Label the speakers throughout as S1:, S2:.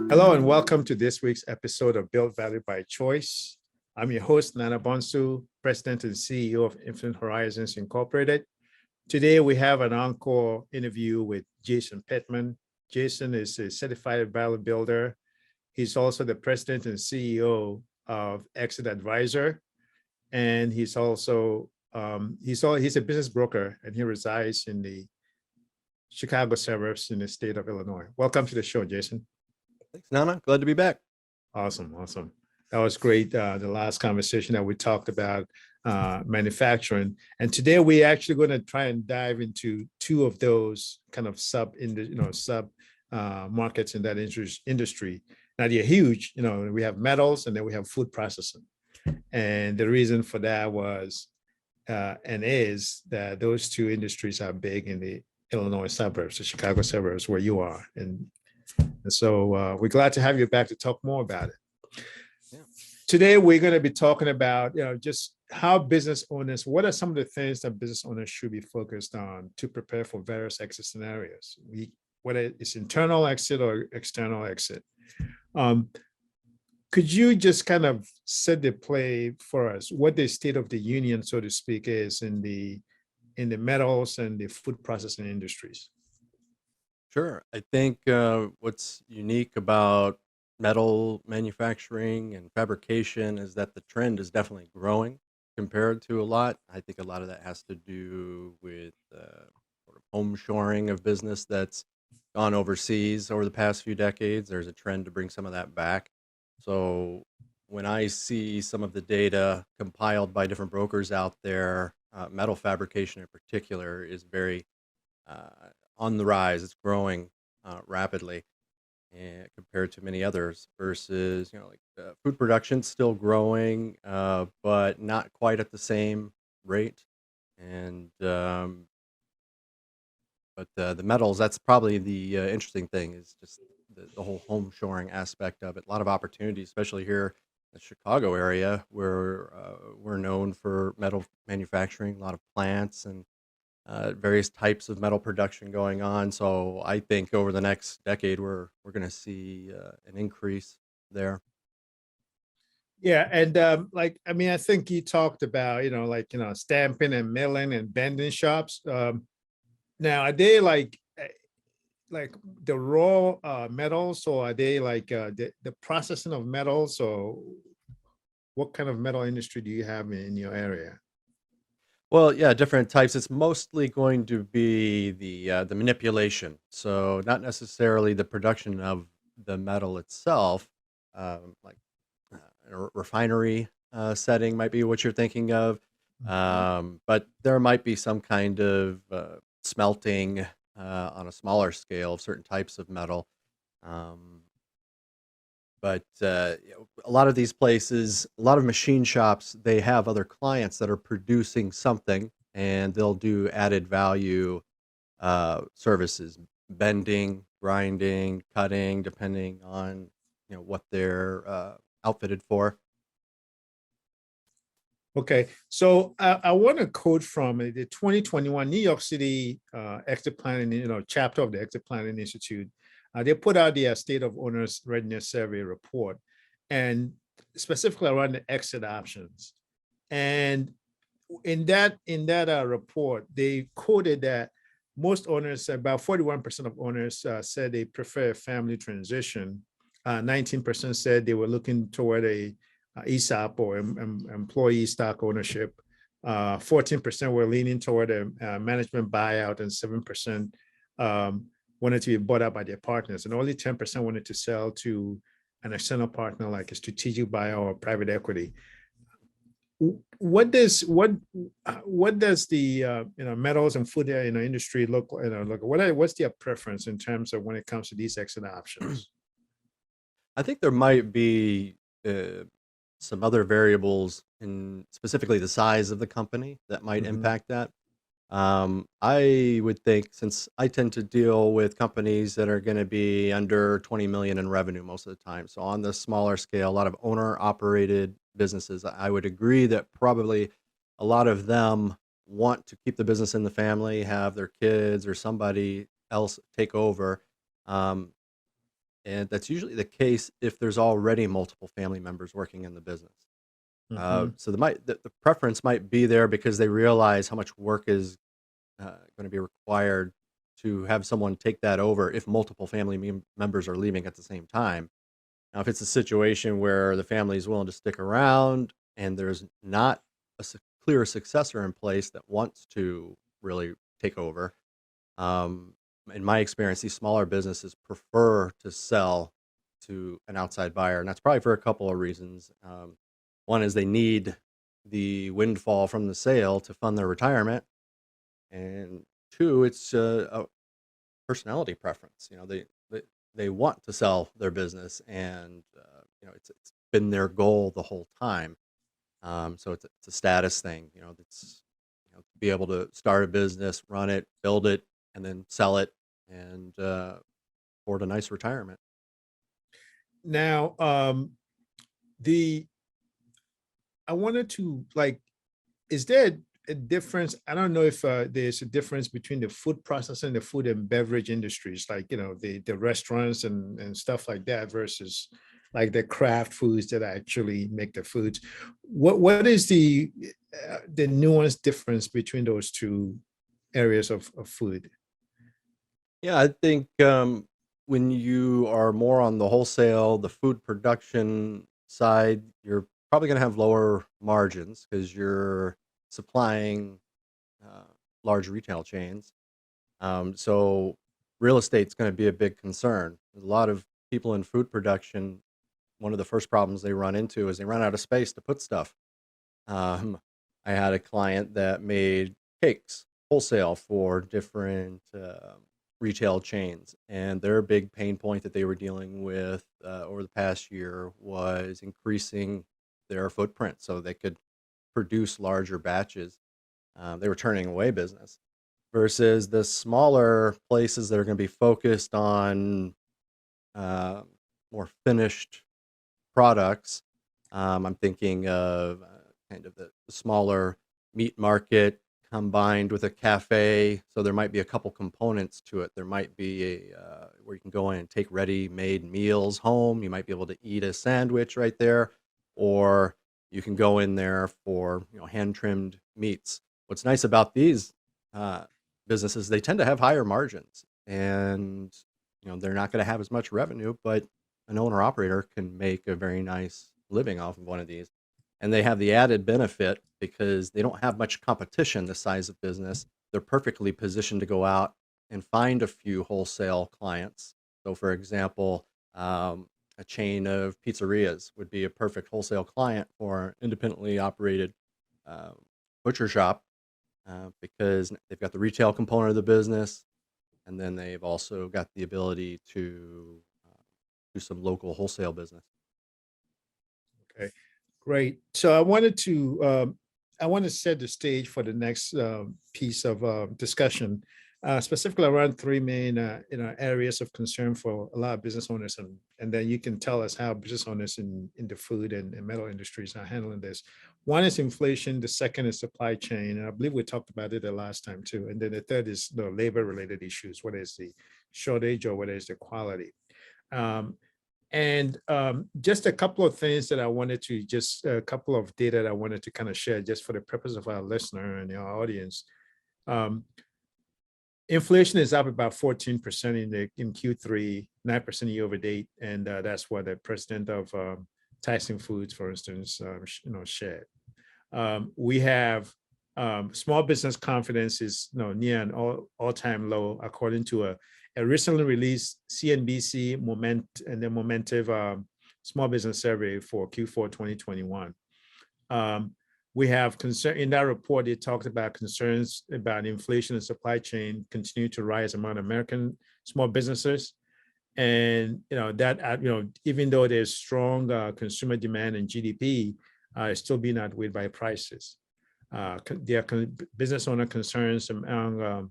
S1: Hello and welcome to this week's episode of Build Value by Choice. I'm your host, nbonsu, President and CEO of Infinite Horizons Incorporated. Today we have an encore interview with Jason Pittman. Jason is a certified value builder. He's also the President and CEO of ExitAdvisor, and he's also he's a business broker, and he resides in the Chicago suburbs in the state of Illinois. Welcome to the show, Jason.
S2: Thanks, Nana. Glad to be back.
S1: Awesome. That was great. The last conversation that we talked about manufacturing, and today we're actually going to try and dive into two of those kind of sub markets in that industry. Now they're huge. We have metals and then we have food processing, and the reason for that was and is that those two industries are big in the Illinois suburbs, the Chicago suburbs, where you are, and so we're glad to have you back to talk more about it.
S2: Yeah.
S1: Today, we're going to be talking about, just how business owners, what are some of the things that business owners should be focused on to prepare for various exit scenarios, whether it's internal exit or external exit. Could you just kind of set the play for us, what the state of the union, so to speak, is in the metals and the food processing industries?
S2: Sure. I think what's unique about metal manufacturing and fabrication is that the trend is definitely growing compared to a lot. I think a lot of that has to do with sort of home shoring of business that's gone overseas over the past few decades. There's a trend to bring some of that back. So when I see some of the data compiled by different brokers out there, metal fabrication in particular is very on the rise. It's growing rapidly compared to many others versus, food production still growing, but not quite at the same rate. And but the metals, that's probably the interesting thing, is just the whole home shoring aspect of it. A lot of opportunities, especially here in the Chicago area, where we're known for metal manufacturing, a lot of plants and various types of metal production going on. So I think over the next decade, we're going to see an increase there.
S1: Yeah, and I think you talked about, stamping and milling and bending shops. Now, are they like the raw metals, or are they like the processing of metals, or what kind of metal industry do you have in your area?
S2: Well, yeah, different types. It's mostly going to be the manipulation. So not necessarily the production of the metal itself, like a refinery setting might be what you're thinking of. But there might be some kind of smelting on a smaller scale of certain types of metal. Um, but a lot of these places, a lot of machine shops, they have other clients that are producing something, and they'll do added value services, bending, grinding, cutting, depending on what they're outfitted for.
S1: Okay, so I want to quote from the 2021 New York City exit planning, chapter of the Exit Planning Institute. They put out the State of Owners Readiness Survey report, and specifically around the exit options. And in that report, they quoted that most owners, about 41% of owners, said they prefer a family transition. 19% said they were looking toward a ESOP or employee stock ownership. 14% were leaning toward a management buyout, and 7% wanted to be bought out by their partners, and only 10% wanted to sell to an external partner like a strategic buyer or private equity. What does the metals and food industry look like? What's their preference in terms of when it comes to these exit options?
S2: I think there might be some other variables, in specifically the size of the company, that might impact that. I would think, since I tend to deal with companies that are going to be under 20 million in revenue most of the time, so on the smaller scale, a lot of owner operated businesses, I would agree that probably a lot of them want to keep the business in the family, have their kids or somebody else take over. Um, And that's usually the case if there's already multiple family members working in the business.
S1: Mhm.
S2: So the preference might be there because they realize how much work is going to be required to have someone take that over if multiple family members are leaving at the same time. Now, if it's a situation where the family is willing to stick around and there's not a clear successor in place that wants to really take over, um, in my experience, these smaller businesses prefer to sell to an outside buyer, and that's probably for a couple of reasons. One is they need the windfall from the sale to fund their retirement, and two, it's a personality preference. They want to sell their business, and it's been their goal the whole time. So it's a status thing. It's to be able to start a business, run it, build it, and then sell it, and afford a nice retirement.
S1: Now, the I wanted to like, is there a difference? I don't know if there's a difference between the food processing, the food and beverage industries, like the restaurants and stuff like that, versus like the craft foods that actually make the foods. What is the nuanced difference between those two areas of food?
S2: Yeah, I think when you are more on the wholesale, the food production side, you're probably going to have lower margins because you're supplying uh, large retail chains. So real estate's going to be a big concern. A lot of people in food production, one of the first problems they run into is they run out of space to put stuff. Um, I had a client that made cakes wholesale for different retail chains, and their big pain point that they were dealing with over the past year was increasing their footprint so they could produce larger batches. They were turning away business versus the smaller places that are going to be focused on uh, more finished products. I'm thinking of kind of the smaller meat market combined with a cafe. So there might be a couple components to it. There might be a where you can go in and take ready-made meals home. You might be able to eat a sandwich right there, or you can go in there for hand-trimmed meats. What's nice about these uh, businesses, they tend to have higher margins, and they're not going to have as much revenue, but an owner operator can make a very nice living off of one of these. And they have the added benefit because they don't have much competition this size of business. They're perfectly positioned to go out and find a few wholesale clients. So, for example, a chain of pizzerias would be a perfect wholesale client for an independently operated uh, butcher shop because they've got the retail component of the business, and then they've also got the ability to do some local wholesale business.
S1: Okay, great. So I want to set the stage for the next piece of discussion, specifically around three main areas of concern for a lot of business owners, and then you can tell us how business owners in the food and metal industries are handling this. One is inflation. The second is supply chain. And I believe we talked about it the last time too. And then the third is the labor related issues, whether it's the shortage or whether it's the quality. Um, and just a couple of things that I wanted to just a couple of data that I wanted to kind of share just for the purpose of our listener and our audience. Um, Inflation is up about 14% in Q3, 9% year over date, and that's what the president of Tyson Foods, for instance, shared. We have small business confidence is near an all-time low, according to a recently released CNBC Momentive small business survey for Q4 2021. We have concern in that report. It talked about concerns about inflation and supply chain continue to rise among American small businesses, and even though there's strong consumer demand and GDP, it's still being outweighed by prices. There are business owner concerns among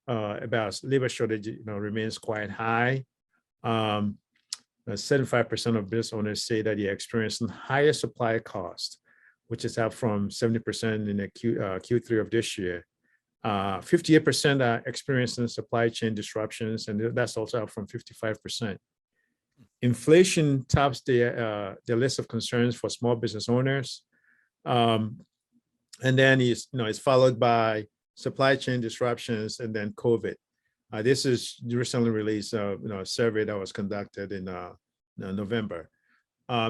S1: about labor shortage, remains quite high. 75% of business owners say that they're experiencing higher supply costs, which is up from 70% in the Q3 of this year. 58% are experiencing supply chain disruptions, and that's also up from 55%. Inflation tops the list of concerns for small business owners. Um, and then it's followed by supply chain disruptions and then COVID. This is recently released, a survey that was conducted in November.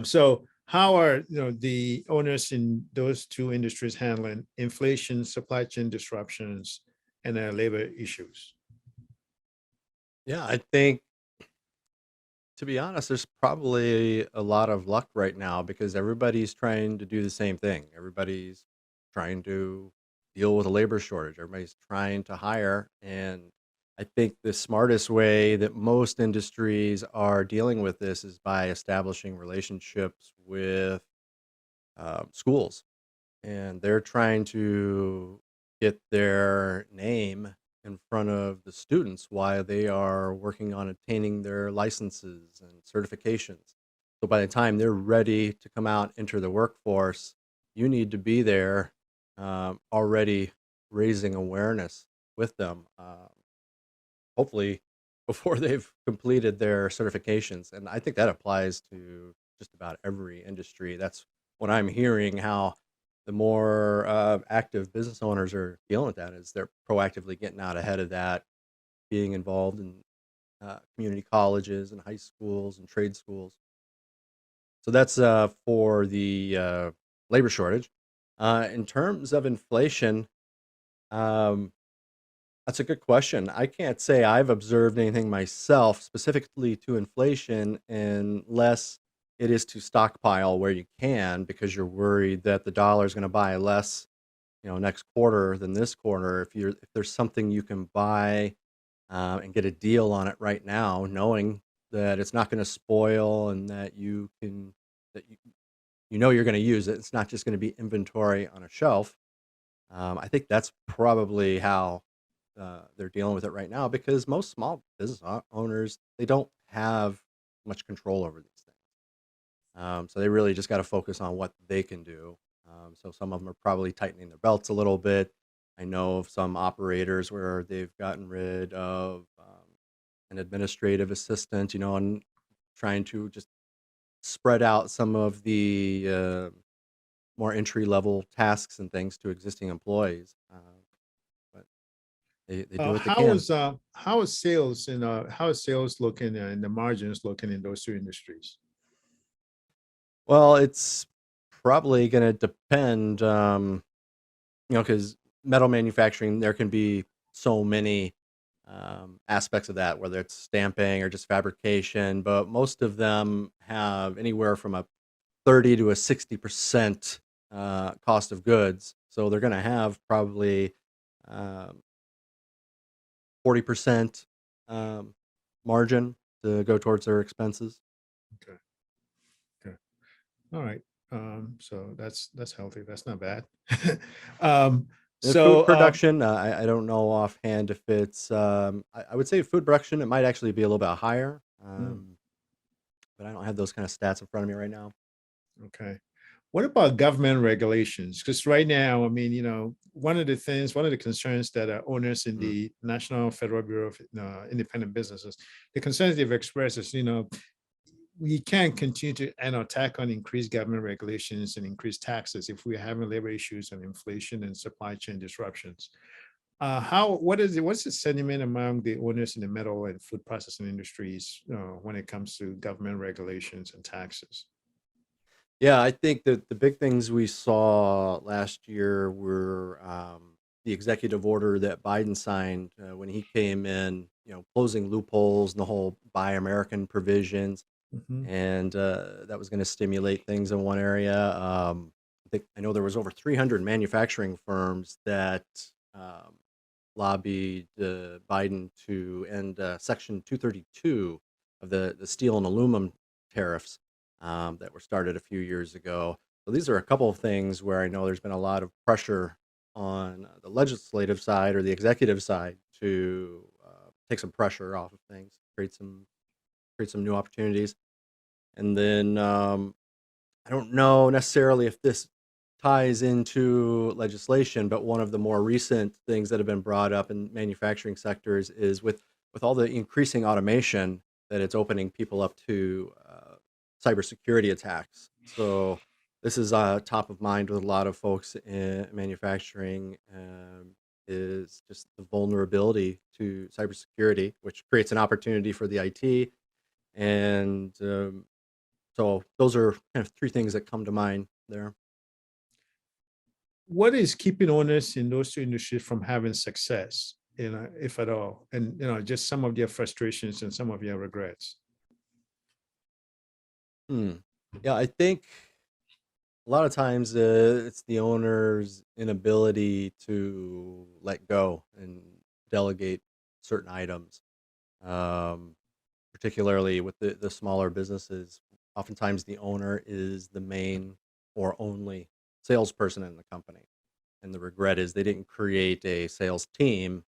S1: So how are the owners in those two industries handling inflation, supply chain disruptions, and labor issues?
S2: Yeah, I think, to be honest, there's probably a lot of luck right now because everybody's trying to do the same thing. Everybody's trying to deal with a labor shortage. Everybody's trying to hire. And I think the smartest way that most industries are dealing with this is by establishing relationships with schools. And they're trying to get their name in front of the students while they are working on attaining their licenses and certifications. So by the time they're ready to come out, enter the workforce, you need to be there already raising awareness with them, hopefully before they've completed their certifications. And I think that applies to just about every industry. That's what I'm hearing, how the more active business owners are dealing with that is they're proactively getting out ahead of that, being involved in community colleges and high schools and trade schools. So that's for the labor shortage. In terms of inflation, um, that's a good question. I can't say I've observed anything myself specifically to inflation unless it is to stockpile where you can because you're worried that the dollar is going to buy less, next quarter than this quarter. If there's something you can buy and get a deal on it right now, knowing that it's not going to spoil and that you're going to use it. It's not just going to be inventory on a shelf. I think that's probably how they're dealing with it right now because most small business owners, they don't have much control over these things. So they really just got to focus on what they can do. So some of them are probably tightening their belts a little bit. I know of some operators where they've gotten rid of an administrative assistant, and trying to just spread out some of the more entry level tasks and things to existing employees. But they do what they can.
S1: How is sales and how is sales looking and the margins looking in those two industries?
S2: Well, it's probably going to depend, because metal manufacturing, there can be so many aspects of that, whether it's stamping or just fabrication, but most of them have anywhere from a 30 to a 60% cost of goods. So they're going to have probably um, 40% um, margin to go towards their expenses.
S1: Okay. Okay. All right. So that's healthy. That's not bad. um,
S2: The food
S1: so
S2: production, I don't know offhand if it's, I would say food production, it might actually be a little bit higher,
S1: mm,
S2: but I don't have those kind of stats in front of me right now.
S1: okay. What about government regulations? Because right now, I mean, one of the concerns that owners in
S2: Mm.
S1: the National Federal Bureau of Independent Businesses, the concerns they've expressed is, we can't continue to tack on increased government regulations and increased taxes if we're having labor issues and inflation and supply chain disruptions. What's the sentiment among the owners in the metal and food processing industries when it comes to government regulations and taxes?
S2: Yeah, I think that the big things we saw last year were the executive order that Biden signed when he came in, closing loopholes and the whole Buy American provisions.
S1: Mhm.
S2: And that was going to stimulate things in one area. I know there was over 300 manufacturing firms that um, lobbied Biden to end Section 232 of the steel and aluminum tariffs that were started a few years ago. So these are a couple of things where I know there's been a lot of pressure on the legislative side or the executive side to take some pressure off of things, create some new opportunities. And then I don't know necessarily if this ties into legislation, but one of the more recent things that have been brought up in manufacturing sectors is with all the increasing automation. that it's opening people up to cybersecurity attacks. So this is top of mind with a lot of folks in manufacturing. Is just the vulnerability to cybersecurity, which creates an opportunity for the IT. And so those are kind of three things that come to mind there.
S1: What is keeping owners in those two industries from having success, if at all? And, just some of their frustrations and some of their regrets.
S2: Hmm. Yeah, I think a lot of times it's the owner's inability to let go and delegate certain items. Um, Particularly with the smaller businesses, oftentimes the owner is the main or only salesperson in the company. And the regret is they didn't create a sales team.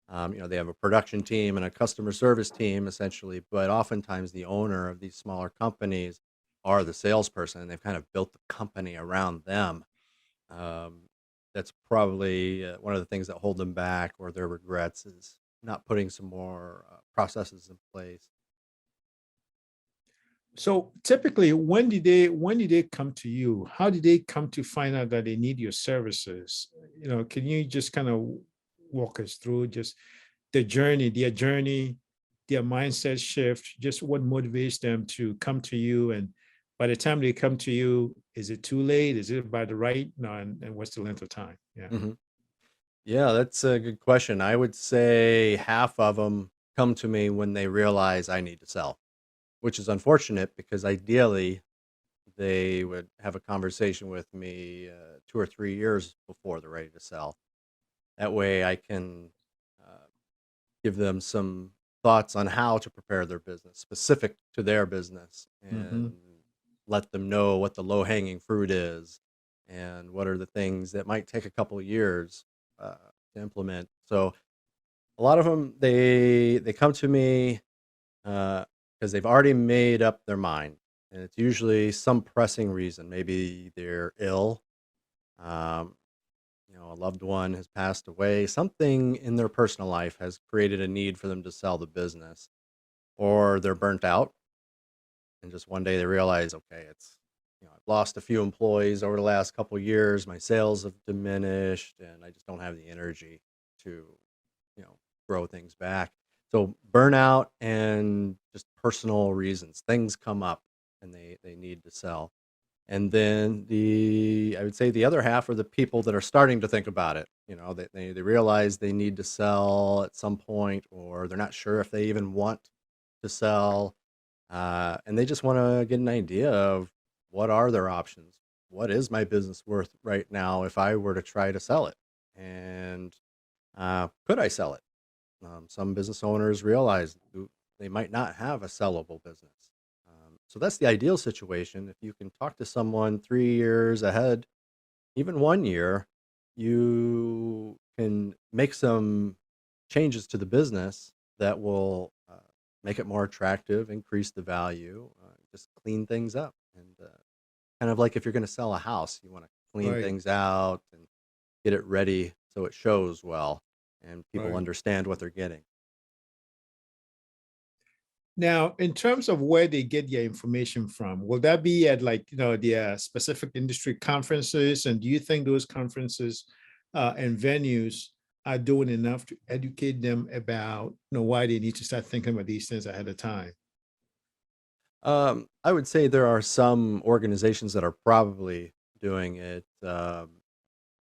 S2: They have a production team and a customer service team essentially, but oftentimes the owner of these smaller companies are the salesperson, and they've kind of built the company around them. Um, that's probably one of the things that hold them back, or their regrets is not putting some more processes in place.
S1: So typically, when did they come to you? How did they come to find out that they need your services? Can you just kind of walk us through just their journey, their mindset shift, just what motivates them to come to you? And by the time they come to you, is it too late? Is it about the right? No, and what's the length of time? Yeah.
S2: hmm Yeah, that's a good question. I would say half of them come to me when they realize I need to sell, which is unfortunate because ideally they would have a conversation with me 2 or 3 years before they're ready to sell. That way I can uh, give them some thoughts on how to prepare their business specific to their business,
S1: Hmm.
S2: and let them know what the low hanging fruit is and what are the things that might take a couple of years uh, to implement. So a lot of them, they come to me because they've already made up their mind, and it's usually some pressing reason. Maybe they're ill, um, a loved one has passed away, something in their personal life has created a need for them to sell the business, or they're burnt out and just one day they realize, okay, I've lost a few employees over the last couple years, my sales have diminished, and I just don't have the energy to, you know, grow things back. So burnout and just personal reasons, things come up and they need to sell. And then I would say the other half are the people that are starting to think about it. They realize they need to sell at some point, or they're not sure if they even want to sell. And they just want to get an idea of what are their options. What is my business worth right now if I were to try to sell it? And could I sell it? Some business owners realize they might not have a sellable business. So that's the ideal situation. If you can talk to someone 3 years ahead, even 1 year, you can make some changes to the business that will make it more attractive, increase the value, just clean things up. And kind of like if you're going to sell a house, you want to clean
S1: Right,
S2: things out and get it ready so it shows well and people
S1: right.
S2: understand what they're getting.
S1: Now, in terms of where they get their information from, will that be at their specific industry conferences? And do you think those conferences and venues are doing enough to educate them about why they need to start thinking about these things ahead of time?
S2: I would say there are some organizations that are probably doing it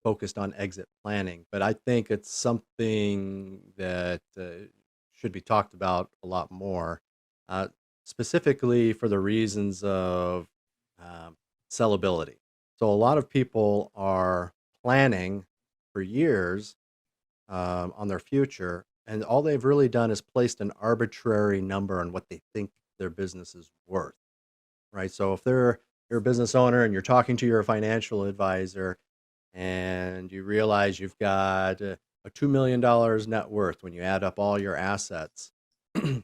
S2: focused on exit planning, but I think it's something that should be talked about a lot more, uh, specifically for the reasons of um, sellability. So a lot of people are planning for years on their future, and all they've really done is placed an arbitrary number on what they think their business is worth, right? So if you're a business owner and you're talking to your financial advisor and you realize you've got a $2 million net worth when you add up all your assets, a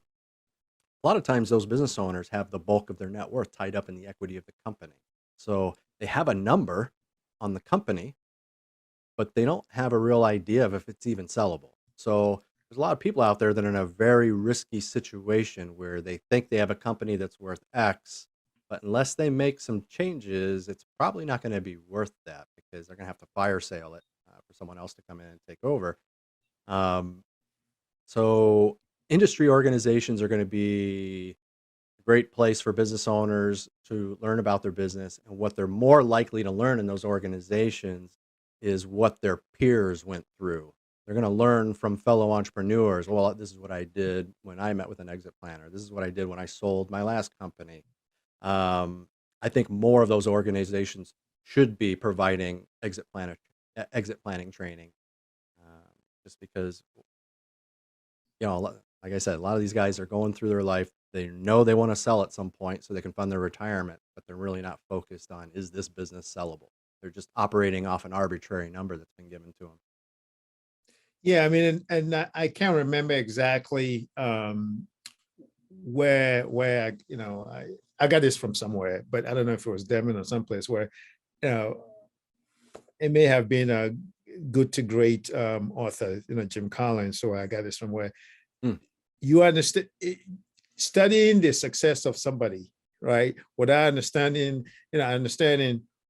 S2: lot of times those business owners have the bulk of their net worth tied up in the equity of the company. So they have a number on the company, but they don't have a real idea of if it's even sellable. So there's a lot of people out there that are in a very risky situation where they think they have a company that's worth X, but unless they make some changes, it's probably not going to be worth that because they're going to have to fire sale it for someone else to come in and take over. Um, so industry organizations are going to be a great place for business owners to learn about their business. And what they're more likely to learn in those organizations is what their peers went through. They're going to learn from fellow entrepreneurs. Well, this is what I did when I met with an exit planner. This is what I did when I sold my last company. Um, I think more of those organizations should be providing exit planning training, um, just because like I said, a lot of these guys are going through their life. They know they want to sell at some point so they can fund their retirement, but they're really not focused on, is this business sellable? They're just operating off an arbitrary number that's been given to them.
S1: Yeah, I mean, and I can't remember exactly where I got this from somewhere, but I don't know if it was Devin or someplace where you know it may have been a good to great author, Jim Collins. So I got this from where
S2: Hmm.
S1: you understand studying the success of somebody, right? Without understanding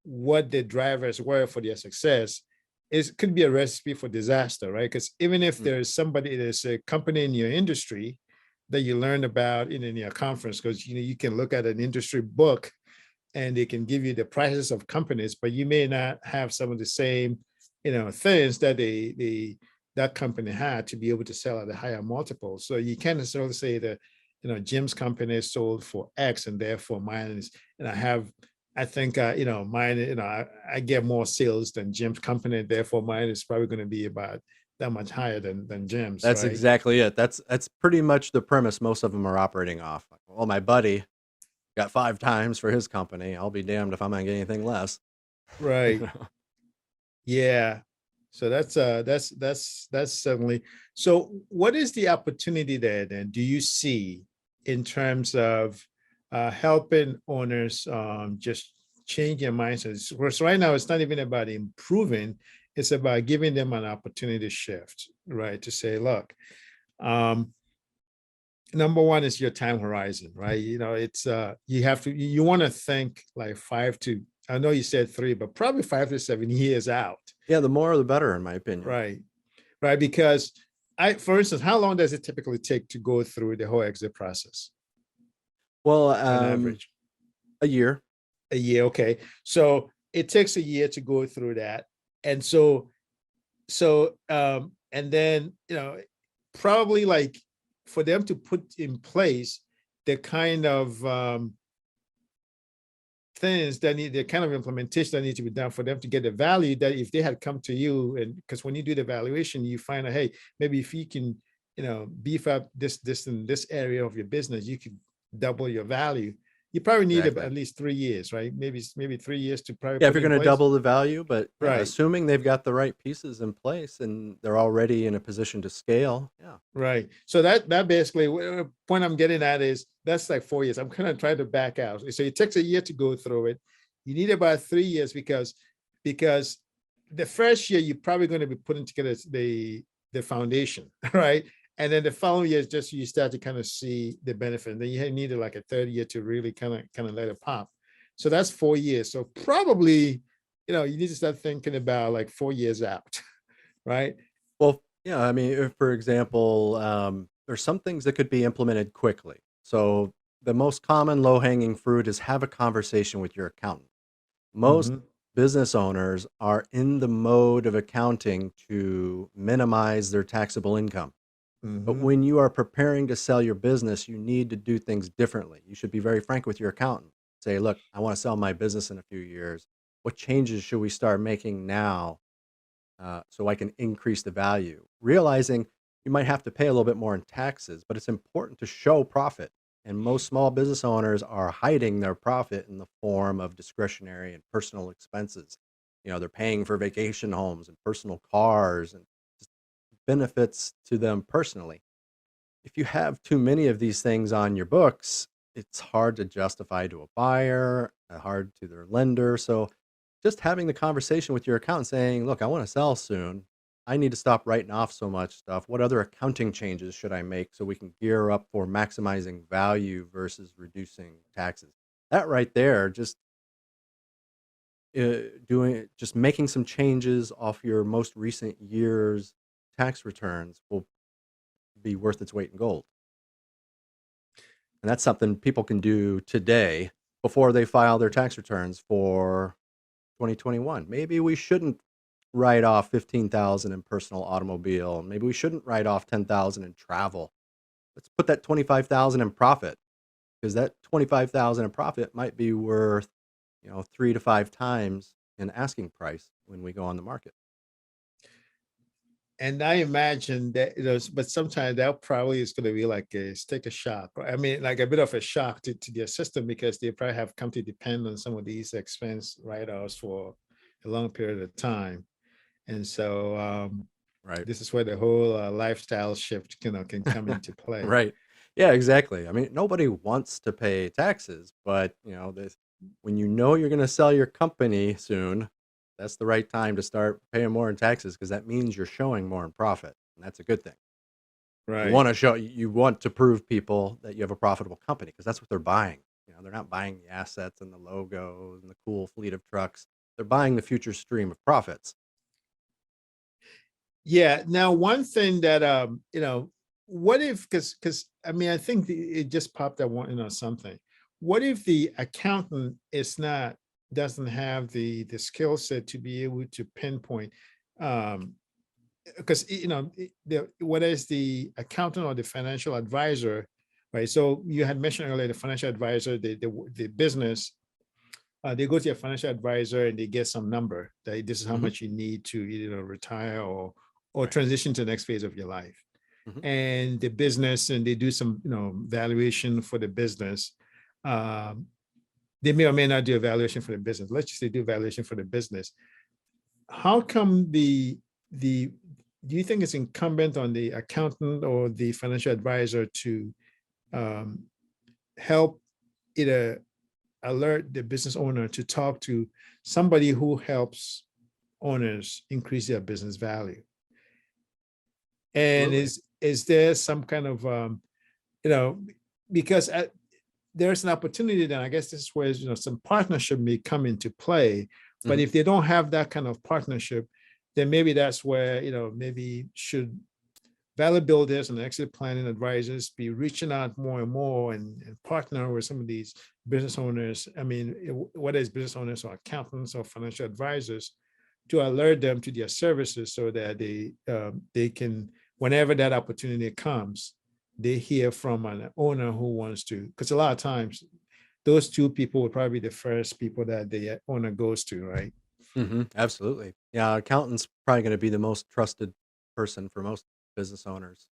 S1: what the drivers were for their success, could be a recipe for disaster, right? Because even if there's a company in your industry that you learn about in your conference, because you can look at an industry book and they can give you the prices of companies, but you may not have some of the same, things that that company had to be able to sell at a higher multiple. So you can't necessarily say that, Jim's company is sold for X and therefore mine is, I think, mine, I get more sales than Jim's company, therefore mine is probably going to be about that much higher than Jim's,
S2: That's
S1: right?
S2: exactly it. That's pretty much the premise most of them are operating off. Like, well, my buddy got 5 times for his company. I'll be damned if I'm gonna get anything less. You
S1: Right.
S2: know?
S1: Yeah. So that's certainly. So what is the opportunity there then? Do you see in terms of helping owners just change their mindsets? Because right now it's not even about improving; it's about giving them an opportunity to shift, right? To say, look, um, number one is your time horizon, right? It's you want to think like 5 to, I know you said 3, but probably 5 to 7 years out.
S2: Yeah, the more the better, in my opinion.
S1: Right. Right. Because for instance, how long does it typically take to go through the whole exit process
S2: Well,
S1: on average?
S2: a year.
S1: A year. Okay. So it takes a year to go through that. And and then, probably like for them to put in place the kind of things that need the kind of implementation that need to be done for them to get the value that if they had come to you, and because when you do the evaluation, you find out, hey, maybe if you can, beef up this and this area of your business, you could double your value. You probably need
S2: Exactly.
S1: at least 3 years, right? Maybe 3 years to probably
S2: Yeah, if
S1: put
S2: you're
S1: in
S2: gonna
S1: place.
S2: double the value, but yeah,
S1: Right.
S2: assuming they've got the right pieces in place and they're already in a position to scale. Yeah.
S1: Right. So that basically point I'm getting at is that's like 4 years. I'm kind of trying to back out. So it takes a year to go through it. You need about 3 years because the first year you're probably going to be putting together the foundation, right? And then the following year is just you start to kind of see the benefit. And then you need like a third year to really kind of let it pop. So that's 4 years. So probably, you need to start thinking about like 4 years out, right?
S2: Well, yeah, I mean, if, for example, there's some things that could be implemented quickly. So the most common low-hanging fruit is have a conversation with your accountant. Most
S1: Mm-hmm.
S2: business owners are in the mode of accounting to minimize their taxable income. But
S1: Mm-hmm.
S2: when you are preparing to sell your business, you need to do things differently. You should be very frank with your accountant. Say, look, I want to sell my business in a few years. What changes should we start making now so I can increase the value? Realizing you might have to pay a little bit more in taxes, but it's important to show profit. And most small business owners are hiding their profit in the form of discretionary and personal expenses. They're paying for vacation homes and personal cars and just benefits to them personally. If you have too many of these things on your books, it's hard to justify to a buyer, hard to their lender. So just having the conversation with your accountant saying, look, I want to sell soon. I need to stop writing off so much stuff. What other accounting changes should I make so we can gear up for maximizing value versus reducing taxes? That right there, just making some changes off your most recent year's tax returns will be worth its weight in gold. And that's something people can do today before they file their tax returns for 2021. Maybe we shouldn't write off 15,000 in personal automobile. Maybe we shouldn't write off 10,000 in travel. Let's put that 25,000 in profit, because that 25,000 in profit might be worth, 3 to 5 times in asking price when we go on the market.
S1: And I imagine that, but sometimes that probably is going to be like a sticker shock. I mean, like a bit of a shock to their system, because they probably have come to depend on some of these expense write-offs for a long period of time. And so
S2: Right.
S1: this is where the whole lifestyle shift, can come into play.
S2: Right. Yeah, exactly. I mean, nobody wants to pay taxes, but when you know you're going to sell your company soon, that's the right time to start paying more in taxes, because that means you're showing more in profit, and that's a good thing.
S1: Right.
S2: You want to prove people that you have a profitable company, because that's what they're buying. They're not buying the assets and the logos and the cool fleet of trucks. They're buying the future stream of profits.
S1: Yeah. Now, one thing that what if, because I mean, I think it just popped up something. What if the accountant doesn't have the skill set to be able to pinpoint, because whether it's the accountant or the financial advisor, right? So you had mentioned earlier the financial advisor, the business, they go to a financial advisor and they get some number that this is how
S2: Hmm.
S1: much you need to retire or
S2: Right.
S1: transition to the next phase of your life.
S2: Hmm.
S1: And the business, and they do some valuation for the business. Um, they may or may not do a valuation for the business. Let's just say do valuation for the business. How come the do you think it's incumbent on the accountant or the financial advisor to um, help either alert the business owner to talk to somebody who helps owners increase their business value? And
S2: Absolutely.
S1: is there some kind of you know because there's an opportunity, then I guess this is where some partnership may come into play. But
S2: Hmm.
S1: if they don't have that kind of partnership, then maybe that's where maybe should value builders and exit planning advisors be reaching out more and more, and partner with some of these business owners. I mean, whether it's business owners or accountants or financial advisors, to alert them to their services so that they can, whenever that opportunity comes, they hear from an owner who wants to. Because a lot of times, those two people would probably be the first people that the owner goes to, right?
S2: Absolutely. Yeah, accountant's probably going to be the most trusted person for most business owners.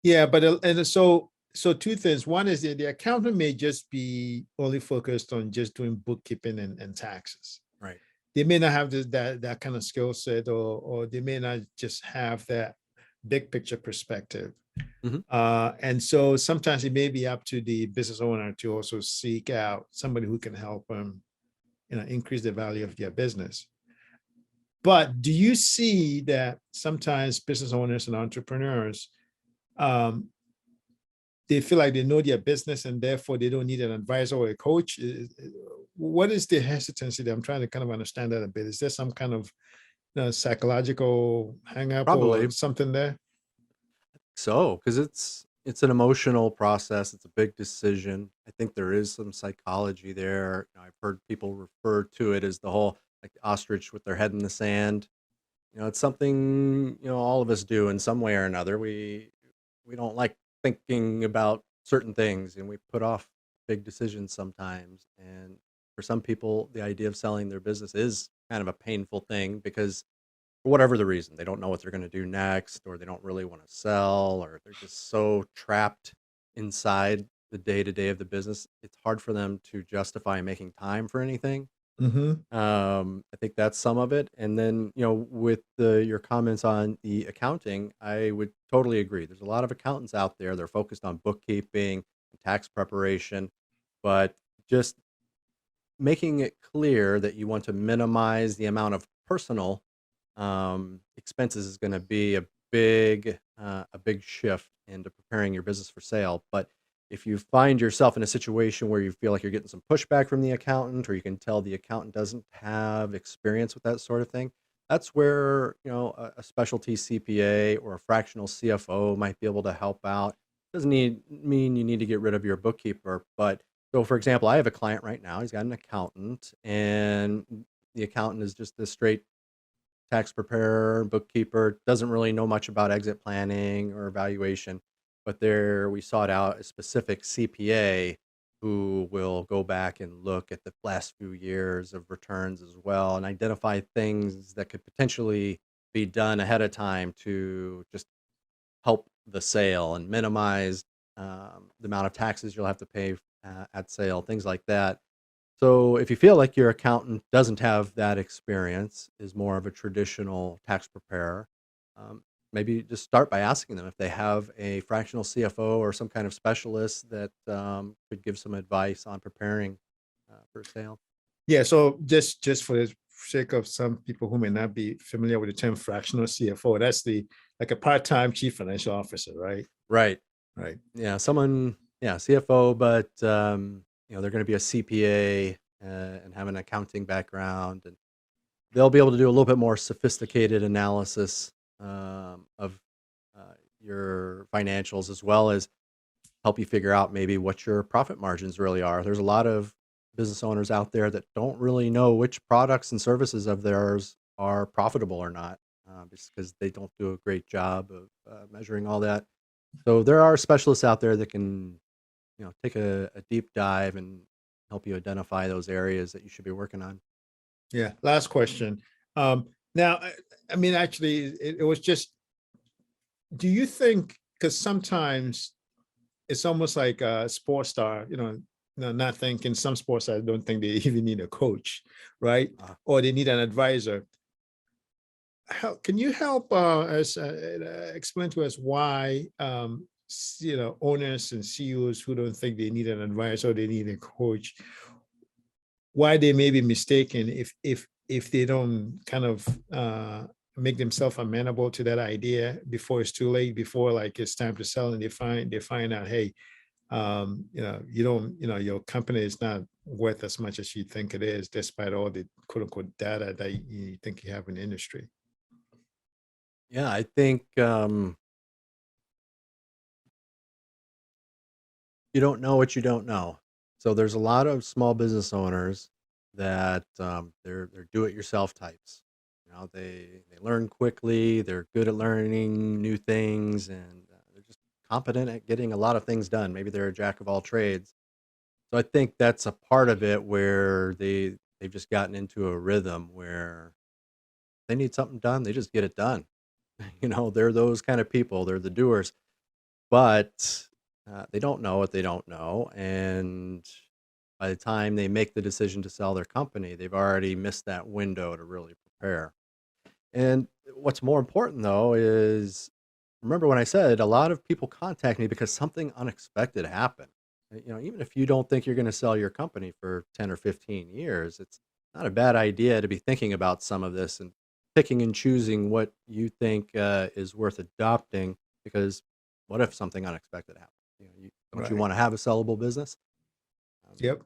S1: Yeah, but and so two things. One is that the accountant may just be only focused on just doing bookkeeping and taxes.
S2: Right.
S1: They may not have that kind of skill set, or they may not just have that big picture perspective.
S2: Hmm.
S1: And so sometimes it may be up to the business owner to also seek out somebody who can help them, increase the value of their business. But do you see that sometimes business owners and entrepreneurs, um, they feel like they know their business and therefore they don't need an advisor or a coach? What is the hesitancy there? I'm trying to kind of understand that a bit. Is there some kind of psychological hang up or
S2: Probably
S1: something there?
S2: so, because it's an emotional process. It's a big decision. I think there is some psychology there. I've heard people refer to it as the whole, like, the ostrich with their head in the sand. It's something, all of us do in some way or another. We don't like thinking about certain things, and we put off big decisions sometimes. And for some people, the idea of selling their business is kind of a painful thing, because for whatever the reason, they don't know what they're going to do next, or they don't really want to sell, or they're just so trapped inside the day to day of the business. It's hard for them to justify making time for anything.
S1: Mm-hmm.
S2: I think that's some of it. And then, with your comments on the accounting, I would totally agree. There's a lot of accountants out there. They're focused on bookkeeping and tax preparation, but just making it clear that you want to minimize the amount of personal expenses is going to be a big shift into preparing your business for sale. But if you find yourself in a situation where you feel like you're getting some pushback from the accountant, or you can tell the accountant doesn't have experience with that sort of thing, that's where a specialty CPA or a fractional CFO might be able to help out. Doesn't mean you need to get rid of your bookkeeper, but so for example, I have a client right now. He's got an accountant, and the accountant is just a straight tax preparer, bookkeeper, doesn't really know much about exit planning or evaluation, but there we sought out a specific CPA who will go back and look at the last few years of returns as well and identify things that could potentially be done ahead of time to just help the sale and minimize the amount of taxes you'll have to pay at sale, things like that. So if you feel like your accountant doesn't have that experience, is more of a traditional tax preparer, um, maybe just start by asking them if they have a fractional CFO or some kind of specialist that could give some advice on preparing for sale.
S1: Yeah, so just for the sake of some people who may not be familiar with the term fractional CFO, that's the like a part-time chief financial officer, right?
S2: Right.
S1: Right.
S2: Yeah. Yeah, CFO, but they're going to be a CPA and have an accounting background, and they'll be able to do a little bit more sophisticated analysis of your financials, as well as help you figure out maybe what your profit margins really are. There's a lot of business owners out there that don't really know which products and services of theirs are profitable or not, just because they don't do a great job of measuring all that. So there are specialists out there that can, take a deep dive and help you identify those areas that you should be working on.
S1: Yeah. Last question. Now, I mean, actually, it was just, do you think, because sometimes it's almost like a sports star, not thinking some sports stars don't think they even need a coach, right? Or they need an advisor. How can you help us explain to us why owners and CEOs who don't think they need an advisor or they need a coach, why they may be mistaken if they don't kind of make themselves amenable to that idea before it's too late, before like it's time to sell, and they find out, hey, you don't, your company is not worth as much as you think it is, despite all the quote unquote data that you think you have in the industry.
S2: Yeah, I think you don't know what you don't know. So there's a lot of small business owners that they're do-it-yourself types. They learn quickly. They're good at learning new things, and they're just competent at getting a lot of things done. Maybe they're a jack of all trades. So I think that's a part of it where they've just gotten into a rhythm where they need something done, they just get it done. They're those kind of people. They're the doers, but they don't know what they don't know, and by the time they make the decision to sell their company, they've already missed that window to really prepare. And what's more important though is, remember when I said a lot of people contact me because something unexpected happened. Even if you don't think you're going to sell your company for 10 or 15 years, it's not a bad idea to be thinking about some of this and picking and choosing what you think is worth adopting, because what if something unexpected happens? Don't you
S1: Right.
S2: want to have a sellable business? Um,
S1: Yep.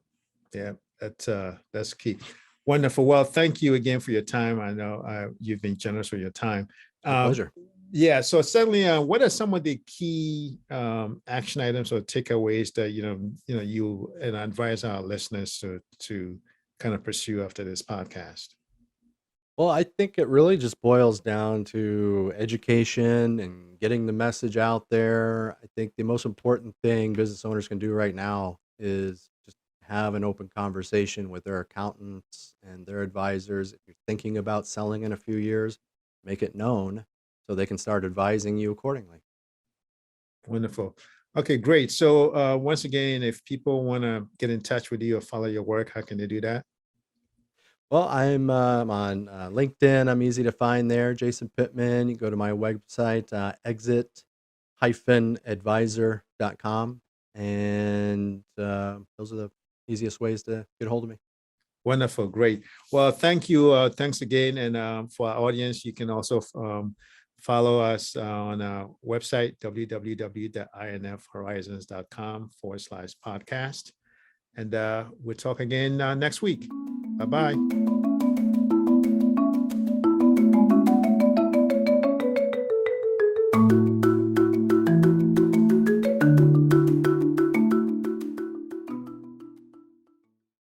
S1: Yeah. That's key. Wonderful. Well, thank you again for your time. I know you've been generous with your time.
S2: my
S1: Um,
S2: pleasure.
S1: yeah. So certainly, what are some of the key action items or takeaways that you and advise our listeners to kind of pursue after this podcast?
S2: Well, I think it really just boils down to education and getting the message out there. I think the most important thing business owners can do right now is just have an open conversation with their accountants and their advisors. If you're thinking about selling in a few years, make it known so they can start advising you accordingly.
S1: Wonderful. Okay, great. So once again, if people want to get in touch with you or follow your work, how can they do that?
S2: Well, I'm on LinkedIn. I'm easy to find there. Jason Pittman. You can go to my website, exit-advisor.com. And those are the easiest ways to get a hold of me.
S1: Wonderful. Great. Well, thank you. Thanks again. And for our audience, you can also follow us on our website, www.infhorizons.com/podcast. And we'll talk again next week. Bye-bye.